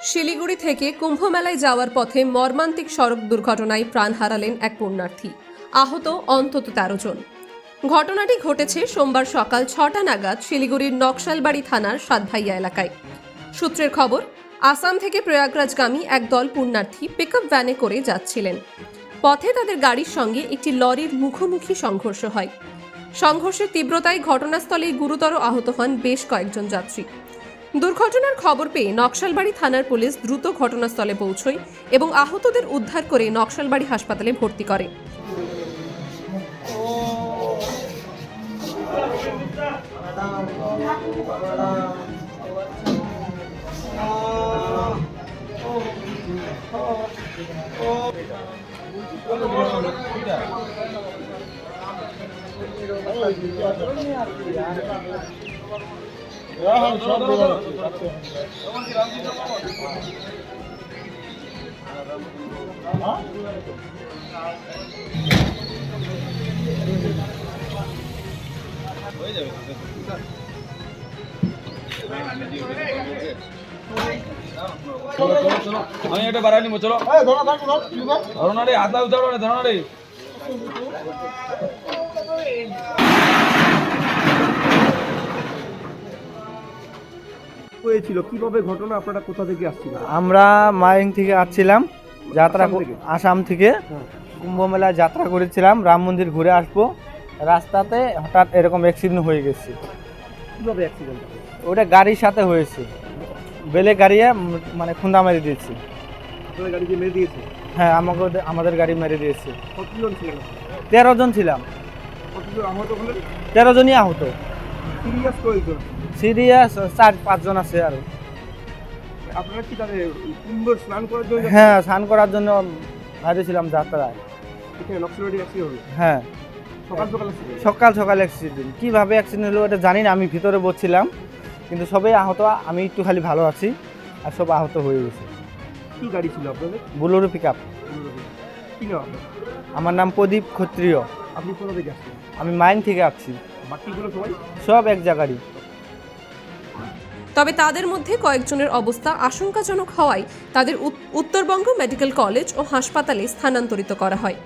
শিলিগুড়ি থেকে কুম্ভমেলায় যাওয়ার পথে মর্মান্তিক সড়ক দুর্ঘটনায় প্রাণ হারালেন এক পুণ্যার্থী। আহত অন্তত ১৩ জন। ঘটনাটি ঘটেছে সোমবার সকাল ৬টা নাগাদ শিলিগুড়ির নকশালবাড়ি থানার সাতভাইয়া এলাকায়। সূত্রের খবর, আসাম থেকে প্রয়াগরাজগামী একদল পুণ্যার্থী পিকআপ ভ্যানে করে যাচ্ছিলেন। পথে তাদের গাড়ির সঙ্গে একটি লরির মুখোমুখি সংঘর্ষ হয়। সংঘর্ষের তীব্রতায় ঘটনাস্থলেই গুরুতর আহত হন বেশ কয়েকজন যাত্রী। দুর্ঘটনার খবর পেয়ে নকশালবাড়ি থানার পুলিশ দ্রুত ঘটনাস্থলে পৌঁছয় এবং আহতদের উদ্ধার করে নকশালবাড়ি হাসপাতালে ভর্তি করে। আমি এটা বাড়াই নিব, চলো ধরো না রে, হাত উঠাও না, ধরো না রে। হয়েছিল কিভাবে ঘটনা? আপনারা কোথা থেকে আসছিলেন? আমরা মাইং থেকে আসছিলাম, যাত্রা আসাম থেকে? আসাম থেকে কুম্ভ মেলায় যাত্রা করেছিলাম, রাম মন্দির ঘুরে আসবো। রাস্তাতে হঠাৎ এরকম অ্যাক্সিডেন্ট হয়ে গেছে। কিভাবে অ্যাক্সিডেন্ট? ওটা গাড়ির সাথে হয়েছে, বেলে গাড়িয়ে মানে খুন্দা মেরে দিয়েছে। আপনাদের গাড়ি যে মেরে দিয়েছে? হ্যাঁ, আমাদের গাড়ি মেরে দিয়েছে। কতজন ছিলেন? 13 জন ছিলাম। কতজন আহত হলেন? 13 জনই আহত। সিরিয়াস কয়েকজন? সিরিয়াস 4-5 জন আছে আরো। আপনারা কি তাহলে কুম্ভ স্নান করার জন্য? হ্যাঁ, স্নান করার জন্য বাইরেছিলাম যাত্রায়। এখানে নকশালবাড়ি অ্যাক্সিডেন্ট হলো? হ্যাঁ, সকাল সকাল অ্যাক্সিডেন্ট। কীভাবে অ্যাক্সিডেন্ট হলো এটা জানি না, আমি ভিতরে বসছিলাম, কিন্তু সবাই আহত। আমি একটু খালি ভালো আছি, আর সব আহত হয়ে গেছে। কি গাড়ি ছিল আপনাদের? বুলোরো পিকআপ। কি নাম আপনার? আমার নাম প্রদীপ ক্ষত্রিয়। আপনি কোথা থেকে আসছেন? আমি মাইন থেকে আসছি। বাকিগুলো সবাই সব এক জায়গারই। তবে তাদের মধ্যে কয়েকজনের অবস্থা আশঙ্কাজনক হওয়ায় তাদের উত্তরবঙ্গ মেডিকেল কলেজ ও হাসপাতালে স্থানান্তরিত করা হয়।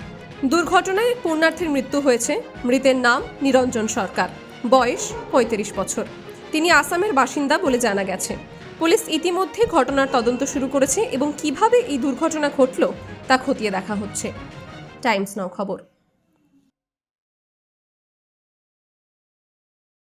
দুর্ঘটনায় এক পুণ্যার্থীর মৃত্যু হয়েছে। মৃতের নাম নিরঞ্জন সরকার, বয়স ৩৫ বছর। তিনি আসামের বাসিন্দা বলে জানা গেছে। পুলিশ ইতিমধ্যে ঘটনার তদন্ত শুরু করেছে এবং কিভাবে এই দুর্ঘটনা ঘটল তা খতিয়ে দেখা হচ্ছে। টাইমস নাও খবর।